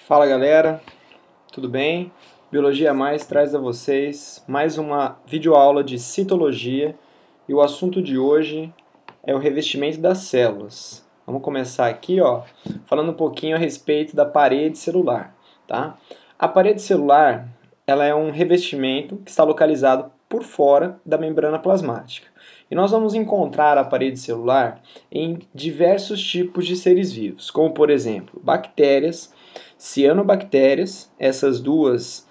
Fala galera, tudo bem? Biologia Mais traz a vocês mais uma videoaula de citologia e o assunto de hoje é o revestimento das células. Vamos começar aqui, falando um pouquinho a respeito da parede celular, tá? A parede celular, ela é um revestimento que está localizado por fora da membrana plasmática. E nós vamos encontrar a parede celular em diversos tipos de seres vivos, como por exemplo, bactérias, cianobactérias, esses dois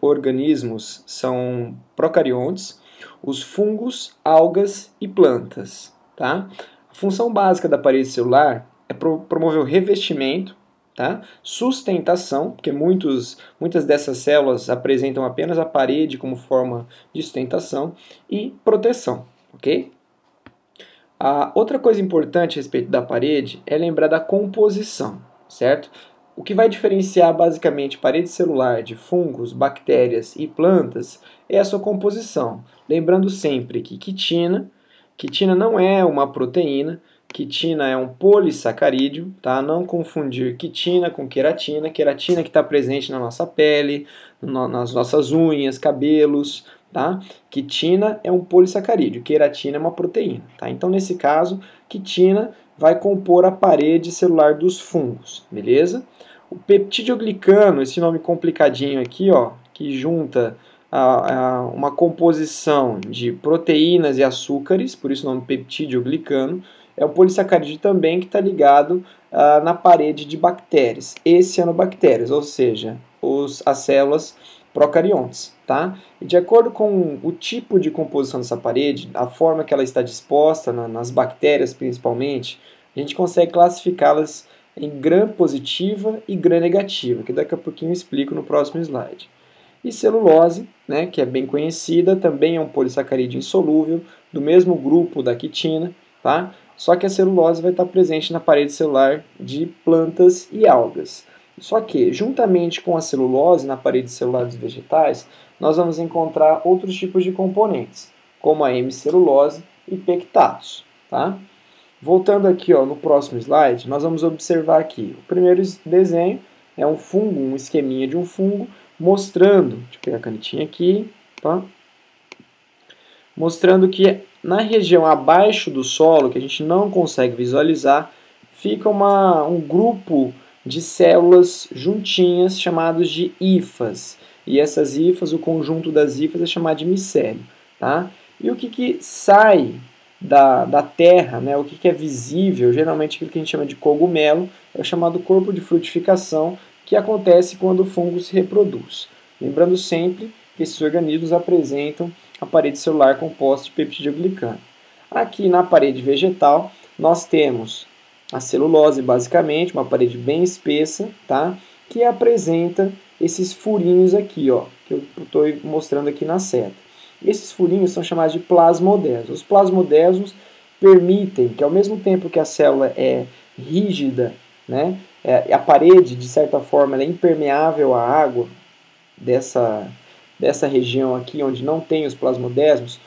organismos são procariontes, os fungos, algas e plantas. Tá? A função básica da parede celular é promover o revestimento, tá? Sustentação, porque muitas dessas células apresentam apenas a parede como forma de sustentação, e proteção. Ok? A outra coisa importante a respeito da parede é lembrar da composição, certo? O que vai diferenciar basicamente parede celular de fungos, bactérias e plantas é a sua composição. Lembrando sempre que quitina não é uma proteína, quitina é um polissacarídeo, tá? Não confundir quitina com queratina, queratina que está presente na nossa pele, nas nossas unhas, cabelos, tá? Quitina é um polissacarídeo, queratina é uma proteína, tá? Então nesse caso, quitina vai compor a parede celular dos fungos, beleza? O peptidoglicano, esse nome complicadinho aqui, que junta uma composição de proteínas e açúcares, por isso o nome peptidoglicano, é um polissacarídeo também que está ligado na parede de bactérias e cianobactérias, ou seja, as células procariontes. Tá? E de acordo com o tipo de composição dessa parede, a forma que ela está disposta, nas bactérias principalmente, a gente consegue classificá-las em gram-positiva e gram-negativa, que daqui a pouquinho eu explico no próximo slide. E celulose, né, que é bem conhecida, também é um polissacarídeo insolúvel, do mesmo grupo da quitina, tá? Só que a celulose vai estar presente na parede celular de plantas e algas. Só que, juntamente com a celulose na parede celular dos vegetais, nós vamos encontrar outros tipos de componentes, como a hemicelulose e pectatos, tá? Voltando aqui no próximo slide, nós vamos observar aqui. O primeiro desenho é um fungo, um esqueminha de um fungo, mostrando, deixa eu pegar a canetinha aqui, tá? Mostrando que na região abaixo do solo, que a gente não consegue visualizar, fica um grupo de células juntinhas chamados de hifas. E essas hifas, o conjunto das hifas é chamado de micélio. Tá? E o que sai da terra, né? O que é visível, geralmente aquilo que a gente chama de cogumelo, é o chamado corpo de frutificação, que acontece quando o fungo se reproduz. Lembrando sempre que esses organismos apresentam a parede celular composta de peptidoglicano. Aqui na parede vegetal, nós temos a celulose, basicamente, uma parede bem espessa, tá? Que apresenta esses furinhos aqui, que eu estou mostrando aqui na seta. Esses furinhos são chamados de plasmodesmos. Os plasmodesmos permitem que, ao mesmo tempo que a célula é rígida, né, a parede, de certa forma, ela é impermeável à água dessa região aqui, onde não tem os plasmodesmos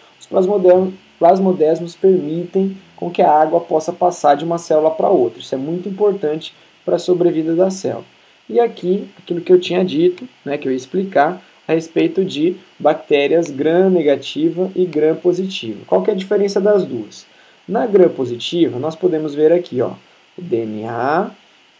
permitem com que a água possa passar de uma célula para outra. Isso é muito importante para a sobrevida da célula. E aqui, aquilo que eu tinha dito, né, que eu ia explicar, a respeito de bactérias gram-negativa e gram-positiva. Qual que é a diferença das duas? Na gram-positiva, nós podemos ver aqui o DNA,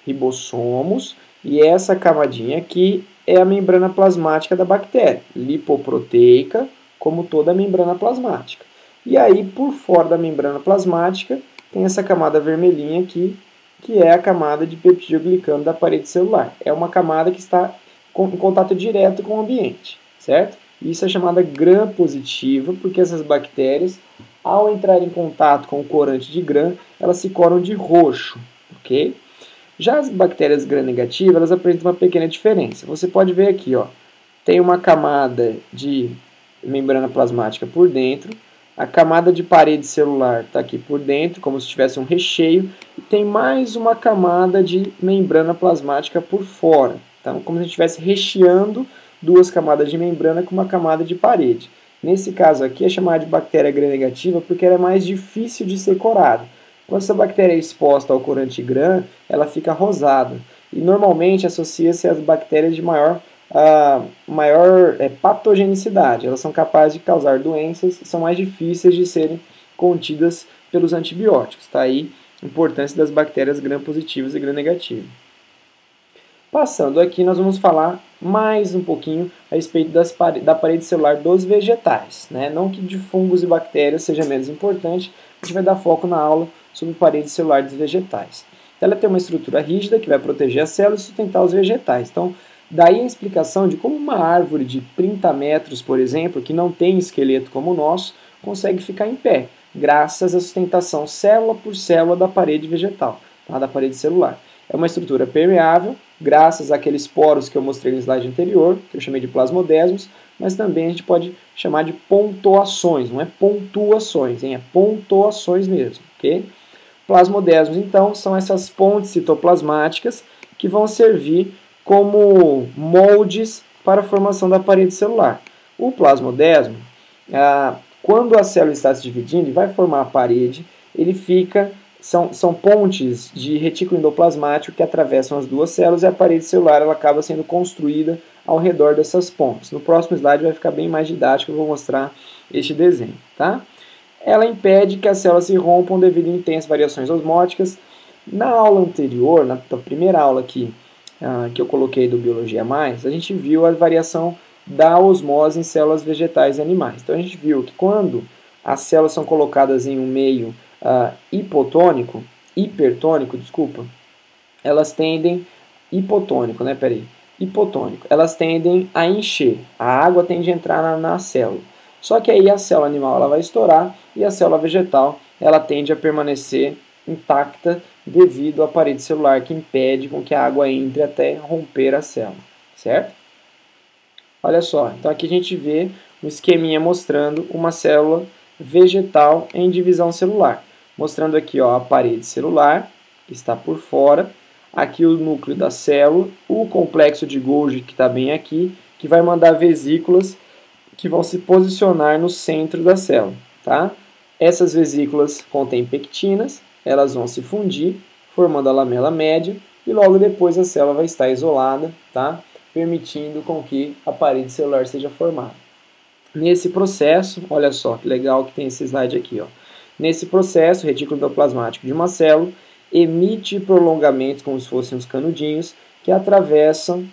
ribossomos, e essa camadinha aqui é a membrana plasmática da bactéria, lipoproteica, como toda a membrana plasmática. E aí, por fora da membrana plasmática, tem essa camada vermelhinha aqui, que é a camada de peptidoglicano da parede celular. É uma camada que está em contato direto com o ambiente, certo? Isso é chamada gram-positiva, porque essas bactérias, ao entrar em contato com o corante de gram, elas se coram de roxo, ok? Já as bactérias gram-negativas, elas apresentam uma pequena diferença. Você pode ver aqui, tem uma camada de membrana plasmática por dentro, a camada de parede celular está aqui por dentro, como se tivesse um recheio, e tem mais uma camada de membrana plasmática por fora. Então, como se a gente estivesse recheando duas camadas de membrana com uma camada de parede. Nesse caso aqui é chamada de bactéria gram-negativa porque ela é mais difícil de ser corada. Quando essa bactéria é exposta ao corante gram, ela fica rosada. e normalmente associa-se às bactérias de maior patogenicidade. Elas são capazes de causar doenças e são mais difíceis de serem contidas pelos antibióticos. Está aí a importância das bactérias gram-positivas e gram-negativas. Passando aqui, nós vamos falar mais um pouquinho a respeito da parede celular dos vegetais. Né? Não que de fungos e bactérias seja menos importante, a gente vai dar foco na aula sobre parede celular dos vegetais. Ela tem uma estrutura rígida que vai proteger as células e sustentar os vegetais. Então, daí a explicação de como uma árvore de 30 metros, por exemplo, que não tem esqueleto como o nosso, consegue ficar em pé, graças à sustentação célula por célula da parede vegetal, tá? Da parede celular. É uma estrutura permeável, graças àqueles poros que eu mostrei no slide anterior, que eu chamei de plasmodesmos, mas também a gente pode chamar de pontuações, não é pontuações, hein? É pontuações mesmo, ok? Plasmodesmos, então, são essas pontes citoplasmáticas que vão servir como moldes para a formação da parede celular. O plasmodesmo, quando a célula está se dividindo e vai formar a parede, ele fica... São pontes de retículo endoplasmático que atravessam as duas células e a parede celular ela acaba sendo construída ao redor dessas pontes. No próximo slide vai ficar bem mais didático, eu vou mostrar este desenho. Tá? Ela impede que as células se rompam devido a intensas variações osmóticas. Na aula anterior, na primeira aula aqui, que eu coloquei do Biologia Mais, a gente viu a variação da osmose em células vegetais e animais. Então a gente viu que quando as células são colocadas em um meio hipertônico, elas tendem, hipotônico, elas tendem a encher, a água tende a entrar na célula. Só que aí a célula animal ela vai estourar e a célula vegetal ela tende a permanecer intacta devido à parede celular que impede com que a água entre até romper a célula, certo? Olha só, então aqui a gente vê um esqueminha mostrando uma célula vegetal em divisão celular. Mostrando aqui ó, a parede celular, que está por fora, aqui o núcleo da célula, o complexo de Golgi, que está bem aqui, que vai mandar vesículas que vão se posicionar no centro da célula. Tá? Essas vesículas contêm pectinas, elas vão se fundir, formando a lamela média, e logo depois a célula vai estar isolada, tá? Permitindo com que a parede celular seja formada. Nesse processo, olha só que legal que tem esse slide aqui, ó. Nesse processo, o retículo endoplasmático de uma célula emite prolongamentos como se fossem os canudinhos que atravessam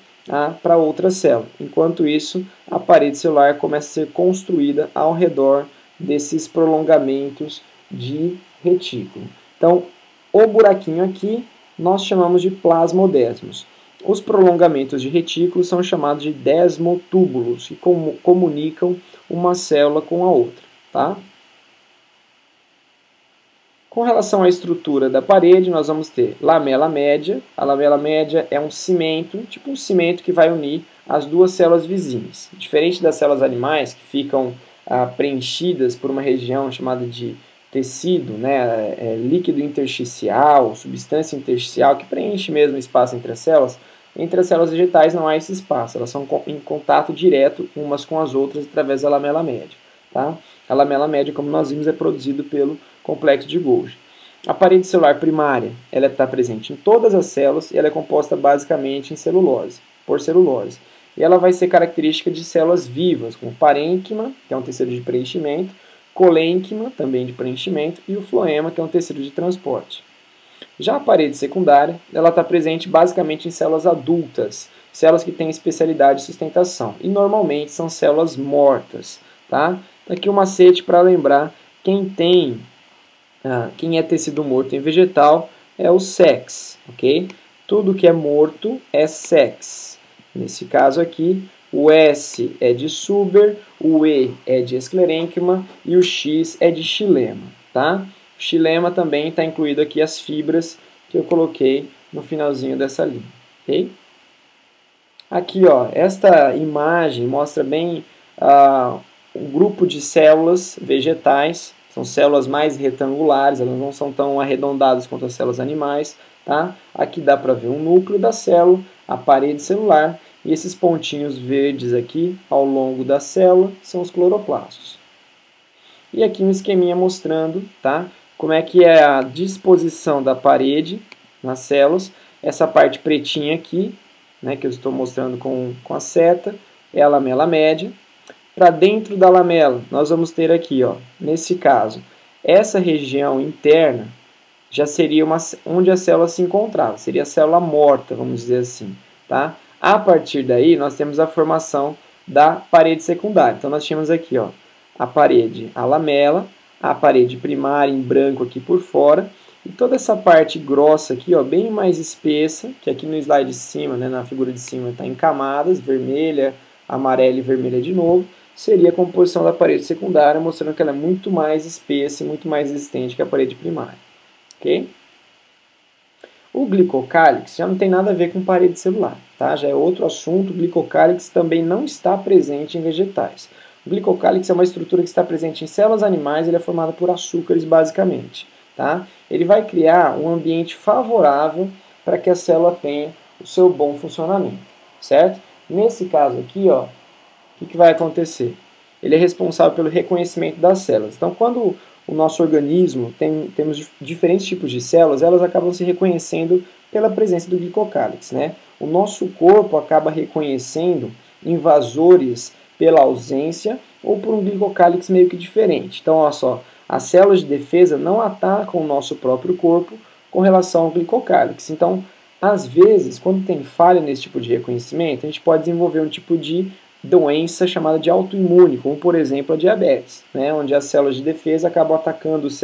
para outra célula. Enquanto isso, a parede celular começa a ser construída ao redor desses prolongamentos de retículo. Então, o buraquinho aqui nós chamamos de plasmodesmos. Os prolongamentos de retículo são chamados de desmotúbulos, que comunicam uma célula com a outra. Tá? Com relação à estrutura da parede, nós vamos ter lamela média. A lamela média é um cimento, tipo um cimento que vai unir as duas células vizinhas. Diferente das células animais, que ficam preenchidas por uma região chamada de tecido, né, líquido intersticial, substância intersticial, que preenche mesmo o espaço entre as células vegetais não há esse espaço, elas são em contato direto umas com as outras através da lamela média. Tá? A lamela média, como nós vimos, é produzido pelo complexo de Golgi. A parede celular primária ela está presente em todas as células e ela é composta basicamente por celulose. E ela vai ser característica de células vivas, como parênquima, que é um tecido de preenchimento, colênquima, também de preenchimento, e o floema, que é um tecido de transporte. Já a parede secundária, ela está presente basicamente em células adultas, células que têm especialidade de sustentação, e normalmente são células mortas. Tá? Aqui um macete para lembrar quem é tecido morto em vegetal é o sex, ok? Tudo que é morto é sex. Nesse caso aqui, o S é de Suber, o E é de esclerênquima e o X é de xilema, tá? O xilema também está incluído aqui as fibras que eu coloquei no finalzinho dessa linha, ok? Aqui, ó, esta imagem mostra bem um grupo de células vegetais, são células mais retangulares, elas não são tão arredondadas quanto as células animais, tá? Aqui dá para ver um núcleo da célula, a parede celular, e esses pontinhos verdes aqui ao longo da célula são os cloroplastos. E aqui um esqueminha mostrando, tá? Como é que é a disposição da parede nas células. essa parte pretinha aqui, né, que eu estou mostrando com a seta, é a lamela média. Para dentro da lamela, nós vamos ter aqui, ó, nesse caso, essa região interna já seria onde a célula se encontrava, seria a célula morta, vamos dizer assim. Tá? A partir daí, nós temos a formação da parede secundária. Então, nós tínhamos aqui, ó, a parede, a lamela, a parede primária em branco aqui por fora, e toda essa parte grossa aqui, ó, bem mais espessa, que aqui no slide de cima, né, na figura de cima, está em camadas, vermelha, amarela e vermelha de novo, seria a composição da parede secundária, mostrando que ela é muito mais espessa e muito mais resistente que a parede primária. Okay? O glicocálix já não tem nada a ver com parede celular, tá? Já é outro assunto. O glicocálix também não está presente em vegetais. O glicocálix é uma estrutura que está presente em células animais, ele é formado por açúcares basicamente. Tá? Ele vai criar um ambiente favorável para que a célula tenha o seu bom funcionamento, certo? Nesse caso aqui, ó, o que vai acontecer? Ele é responsável pelo reconhecimento das células. Então, quando o nosso organismo temos diferentes tipos de células, elas acabam se reconhecendo pela presença do glicocálix, né? O nosso corpo acaba reconhecendo invasores pela ausência ou por um glicocálix meio que diferente. Então, olha só, as células de defesa não atacam o nosso próprio corpo com relação ao glicocálix. Então, às vezes, quando tem falha nesse tipo de reconhecimento, a gente pode desenvolver um tipo de doença chamada de autoimune, como por exemplo a diabetes, né, onde as células de defesa acabam atacando as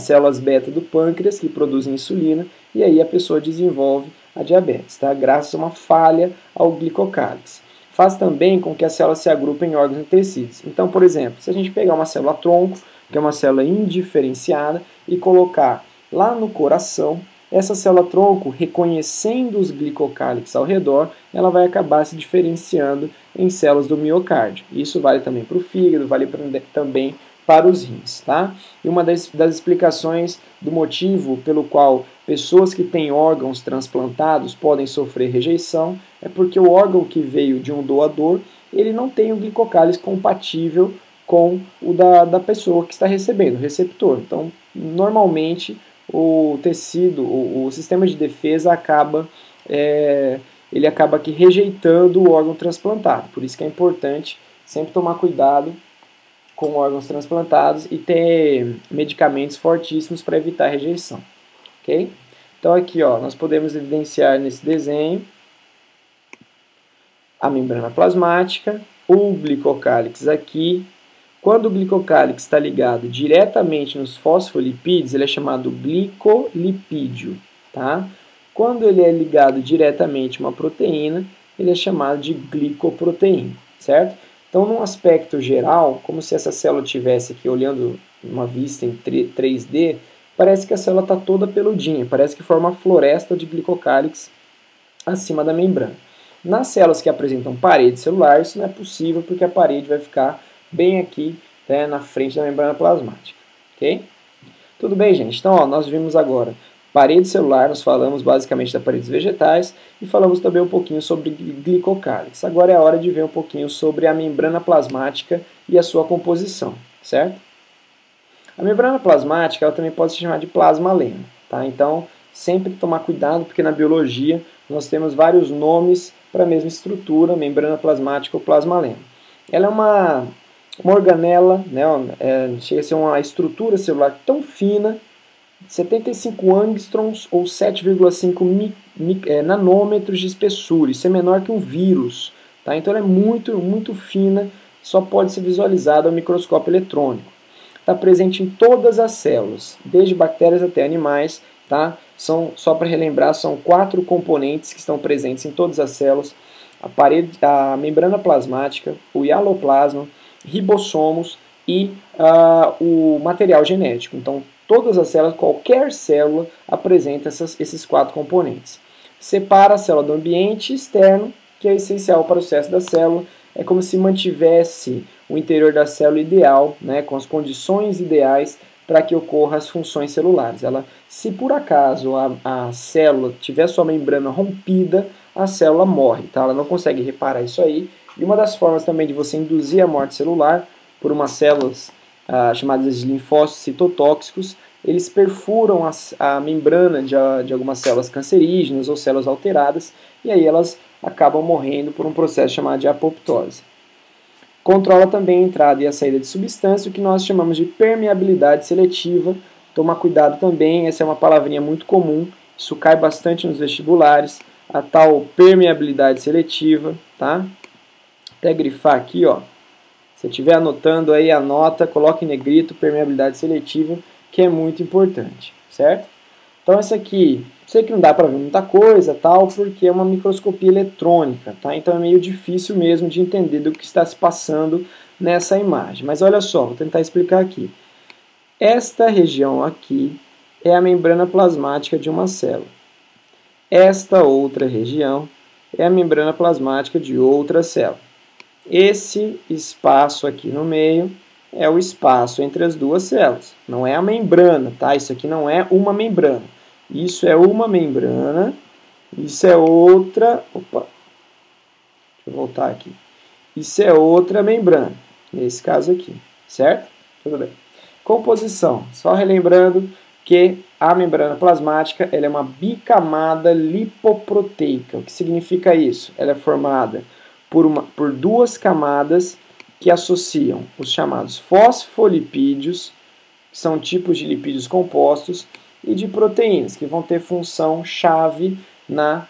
células beta do pâncreas, que produzem insulina, e aí a pessoa desenvolve a diabetes, tá, graças a uma falha ao glicocálix. Faz também com que as células se agrupem em órgãos e tecidos. Então, por exemplo, se a gente pegar uma célula tronco, que é uma célula indiferenciada, e colocar lá no coração, essa célula tronco, reconhecendo os glicocálix ao redor, ela vai acabar se diferenciando em células do miocárdio. Isso vale também para o fígado, vale também para os rins. Tá? E uma das explicações do motivo pelo qual pessoas que têm órgãos transplantados podem sofrer rejeição é porque o órgão que veio de um doador, ele não tem o glicocálix compatível com o da pessoa que está recebendo, o receptor. Então, normalmente, o tecido, o sistema de defesa acaba aqui rejeitando o órgão transplantado. Por isso que é importante sempre tomar cuidado com órgãos transplantados e ter medicamentos fortíssimos para evitar a rejeição. Okay? Então aqui, ó, nós podemos evidenciar nesse desenho a membrana plasmática, o glicocálix aqui. Quando o glicocálix está ligado diretamente nos fosfolipídios, ele é chamado glicolipídio. Tá? Quando ele é ligado diretamente a uma proteína, ele é chamado de glicoproteína. Certo? Então, num aspecto geral, como se essa célula estivesse aqui olhando uma vista em 3D, parece que a célula está toda peludinha, parece que forma uma floresta de glicocálix acima da membrana. Nas células que apresentam parede celular, isso não é possível porque a parede vai ficar bem aqui, né, na frente da membrana plasmática. Ok? Tudo bem, gente? Então, ó, nós vimos agora parede celular, nós falamos basicamente das paredes vegetais e falamos também um pouquinho sobre glicocálix. Agora é a hora de ver um pouquinho sobre a membrana plasmática e a sua composição, certo? A membrana plasmática ela também pode se chamar de plasmalema, tá? Então, sempre tomar cuidado porque na biologia nós temos vários nomes para a mesma estrutura, membrana plasmática ou plasmalema. Ela é uma organela, né, chega a ser uma estrutura celular tão fina, 75 angstroms ou 7,5 nanômetros de espessura. Isso é menor que um vírus. Tá? Então ela é muito, muito fina, só pode ser visualizada ao microscópio eletrônico. Está presente em todas as células, desde bactérias até animais. Tá? Só para relembrar, são 4 componentes que estão presentes em todas as células. A membrana plasmática, o hialoplasma, ribossomos e o material genético. Então, todas as células, qualquer célula, apresenta esses 4 componentes. Separa a célula do ambiente externo, que é essencial para o sucesso da célula. É como se mantivesse o interior da célula ideal, né, com as condições ideais para que ocorram as funções celulares. Se por acaso a célula tiver sua membrana rompida, a célula morre. Tá? Ela não consegue reparar isso aí. E uma das formas também de você induzir a morte celular por umas células chamadas de linfócitos citotóxicos eles perfuram a membrana de algumas células cancerígenas ou células alteradas, e aí elas acabam morrendo por um processo chamado de apoptose. Controla também a entrada e a saída de substância, o que nós chamamos de permeabilidade seletiva. Tomar cuidado também, essa é uma palavrinha muito comum, isso cai bastante nos vestibulares, a tal permeabilidade seletiva, tá? Até grifar aqui, ó. Se estiver anotando aí, anota, coloque em negrito, permeabilidade seletiva, que é muito importante, certo? Então essa aqui, sei que não dá para ver muita coisa, tal, porque é uma microscopia eletrônica, tá? Então é meio difícil mesmo de entender do que está se passando nessa imagem. Mas olha só, vou tentar explicar aqui. Esta região aqui é a membrana plasmática de uma célula. Esta outra região é a membrana plasmática de outra célula. Esse espaço aqui no meio é o espaço entre as duas células. Não é a membrana, tá? Isso aqui não é uma membrana. Isso é uma membrana. Isso é outra... Opa! Deixa eu voltar aqui. Isso é outra membrana. Nesse caso aqui, certo? Tudo bem. Composição. Só relembrando que a membrana plasmática ela é uma bicamada lipoproteica. O que significa isso? Ela é formada por duas camadas que associam os chamados fosfolipídios, que são tipos de lipídios compostos, e de proteínas, que vão ter função chave na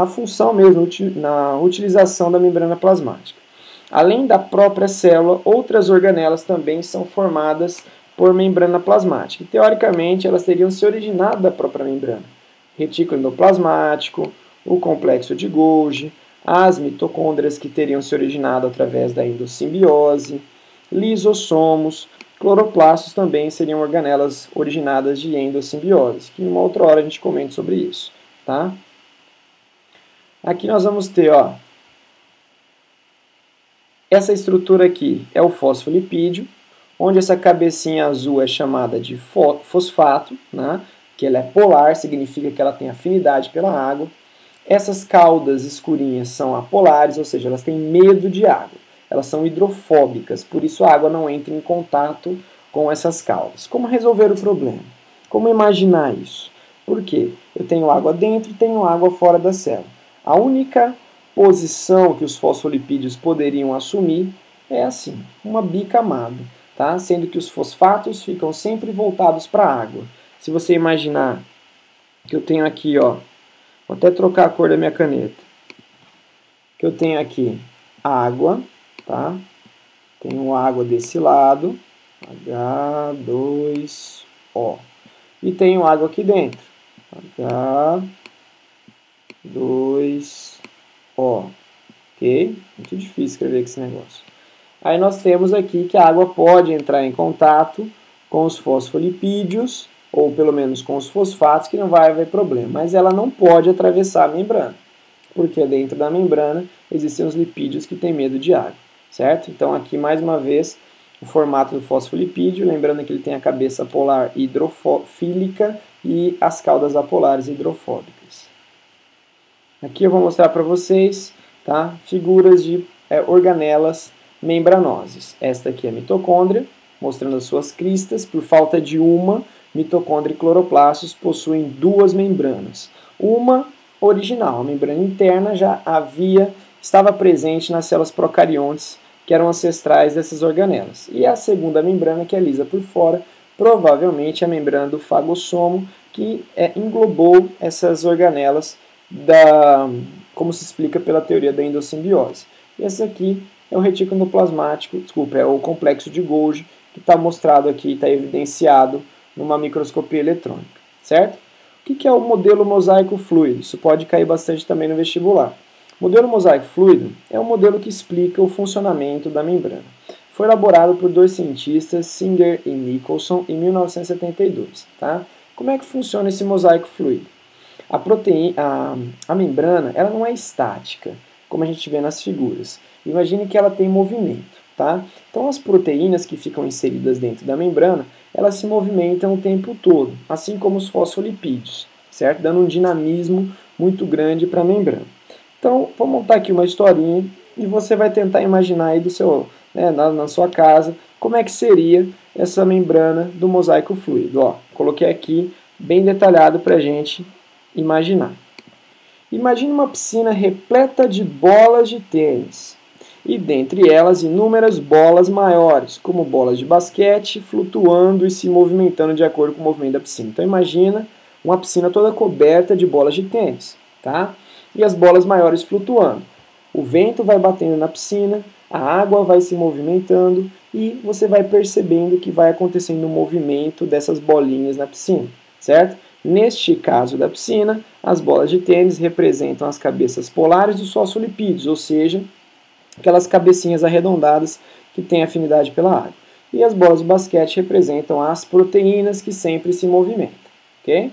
função mesmo, na utilização da membrana plasmática. Além da própria célula, outras organelas também são formadas por membrana plasmática. E, teoricamente, elas teriam se originado da própria membrana. Retículo endoplasmático, o complexo de Golgi, as mitocôndrias que teriam se originado através da endossimbiose, lisossomos, cloroplastos também seriam organelas originadas de endossimbiose, que em uma outra hora a gente comenta sobre isso, tá? Aqui nós vamos ter, ó, essa estrutura aqui é o fosfolipídio, onde essa cabecinha azul é chamada de fosfato, né? Que ela é polar, significa que ela tem afinidade pela água. Essas caudas escurinhas são apolares, ou seja, elas têm medo de água. Elas são hidrofóbicas, por isso a água não entra em contato com essas caudas. Como resolver o problema? Como imaginar isso? Por quê? Eu tenho água dentro e tenho água fora da célula. A única posição que os fosfolipídios poderiam assumir é assim, uma bicamada, tá? Sendo que os fosfatos ficam sempre voltados para a água. Se você imaginar que eu tenho aqui, ó, vou até trocar a cor da minha caneta, que eu tenho aqui água, tá? Tenho água desse lado, H2O, e tenho água aqui dentro, H2O, ok? Muito difícil escrever esse negócio. Aí nós temos aqui que a água pode entrar em contato com os fosfolipídios, ou pelo menos com os fosfatos, que não vai haver problema. Mas ela não pode atravessar a membrana, porque dentro da membrana existem os lipídios que têm medo de água, certo? Então aqui mais uma vez o formato do fosfolipídio, lembrando que ele tem a cabeça polar hidrofílica e as caudas apolares hidrofóbicas. Aqui eu vou mostrar para vocês, tá, figuras de organelas membranosas. Esta aqui é a mitocôndria, mostrando as suas cristas. Por falta de uma, mitocôndria e cloroplastos possuem duas membranas. Uma original, a membrana interna, já estava presente nas células procariontes, que eram ancestrais dessas organelas. E a segunda membrana, que é lisa por fora, provavelmente a membrana do fagossomo, que englobou essas organelas, como se explica pela teoria da endossimbiose. E essa aqui é o retículo endoplasmático, é o complexo de Golgi, que está mostrado aqui, está evidenciado numa microscopia eletrônica, certo? O que é o modelo mosaico fluido? Isso pode cair bastante também no vestibular. O modelo mosaico fluido é um modelo que explica o funcionamento da membrana. Foi elaborado por dois cientistas, Singer e Nicholson, em 1972. Tá? Como é que funciona esse mosaico fluido? A membrana ela não é estática, como a gente vê nas figuras. Imagine que ela tem movimento. Tá? Então as proteínas que ficam inseridas dentro da membrana, elas se movimentam o tempo todo, assim como os fosfolipídios, certo? Dando um dinamismo muito grande para a membrana. Então, vou montar aqui uma historinha e você vai tentar imaginar aí na sua casa como é que seria essa membrana do mosaico fluido. Ó, coloquei aqui bem detalhado para a gente imaginar. Imagine uma piscina repleta de bolas de tênis, e dentre elas inúmeras bolas maiores, como bolas de basquete, flutuando e se movimentando de acordo com o movimento da piscina. Então imagina uma piscina toda coberta de bolas de tênis, tá? E as bolas maiores flutuando. O vento vai batendo na piscina, a água vai se movimentando e você vai percebendo que vai acontecendo um movimento dessas bolinhas na piscina, certo? Neste caso da piscina, as bolas de tênis representam as cabeças polares dos fosfolipídios, ou seja, aquelas cabecinhas arredondadas que têm afinidade pela água. E as bolas de basquete representam as proteínas que sempre se movimentam, ok?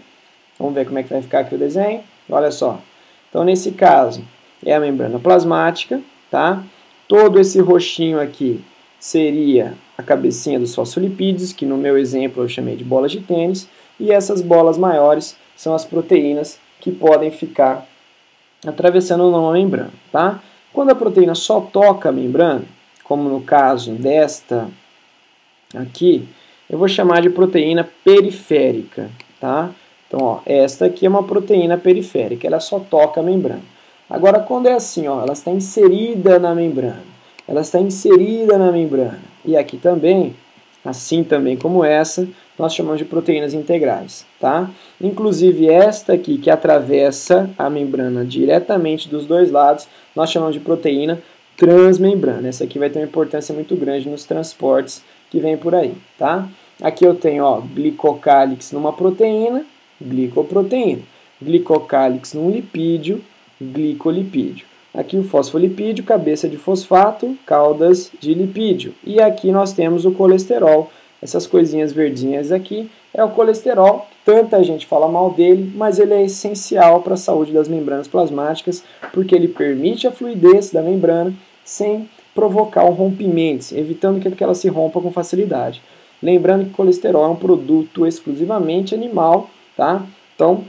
Vamos ver como é que vai ficar aqui o desenho. Olha só. Então, nesse caso, é a membrana plasmática, tá? Todo esse roxinho aqui seria a cabecinha dos fosfolipídios, que no meu exemplo eu chamei de bolas de tênis, e essas bolas maiores são as proteínas que podem ficar atravessando uma membrana, tá? Quando a proteína só toca a membrana, como no caso desta aqui, eu vou chamar de proteína periférica, tá? Então, ó, esta aqui é uma proteína periférica, ela só toca a membrana. Agora, quando é assim, ó, ela está inserida na membrana, ela está inserida na membrana, e aqui também, assim também como essa, nós chamamos de proteínas integrais, tá? Inclusive esta aqui, que atravessa a membrana diretamente dos dois lados, nós chamamos de proteína transmembrana. Essa aqui vai ter uma importância muito grande nos transportes que vem por aí, tá? Aqui eu tenho, ó, glicocálix numa proteína, glicoproteína. Glicocálix num lipídio, glicolipídio. Aqui o fosfolipídio, cabeça de fosfato, caudas de lipídio. E aqui nós temos o colesterol. Essas coisinhas verdinhas aqui é o colesterol. Tanta gente fala mal dele, mas ele é essencial para a saúde das membranas plasmáticas, porque ele permite a fluidez da membrana sem provocar um rompimento, evitando que ela se rompa com facilidade. Lembrando que o colesterol é um produto exclusivamente animal, tá? Então,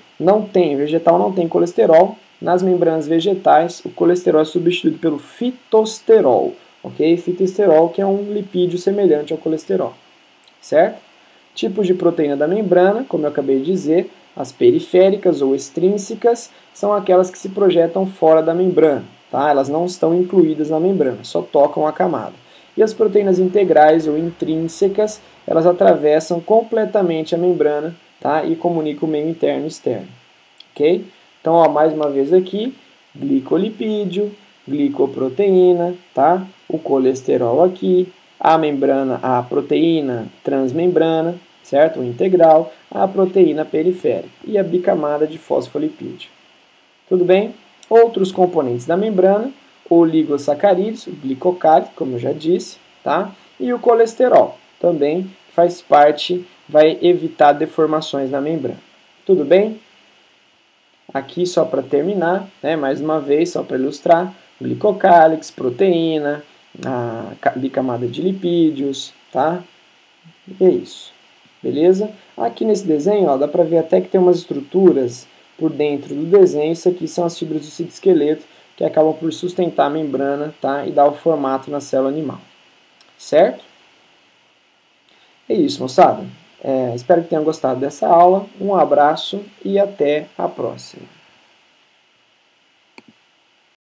vegetal não tem colesterol. Nas membranas vegetais, o colesterol é substituído pelo fitosterol, ok? Fitosterol, que é um lipídio semelhante ao colesterol, certo? Tipos de proteína da membrana, como eu acabei de dizer, as periféricas ou extrínsecas são aquelas que se projetam fora da membrana, tá? Elas não estão incluídas na membrana, só tocam a camada. E as proteínas integrais ou intrínsecas, elas atravessam completamente a membrana, tá? E comunicam o meio interno e externo, ok? Então, ó, mais uma vez aqui, glicolipídio, glicoproteína, tá? O colesterol aqui, a membrana, a proteína transmembrana, certo? O integral, a proteína periférica e a bicamada de fosfolipídio. Tudo bem? Outros componentes da membrana, oligosacarídeos, o glicocálico, como eu já disse, tá? E o colesterol, também faz parte, vai evitar deformações na membrana. Tudo bem? Aqui, só para terminar, né, mais uma vez, só para ilustrar, glicocálix, proteína, a bicamada de lipídios, tá? E é isso, beleza? Aqui nesse desenho, ó, dá para ver até que tem umas estruturas por dentro do desenho. Isso aqui são as fibras do citoesqueleto que acabam por sustentar a membrana, tá? E dar o formato na célula animal, certo? É isso, moçada. Espero que tenham gostado dessa aula. Um abraço e até a próxima.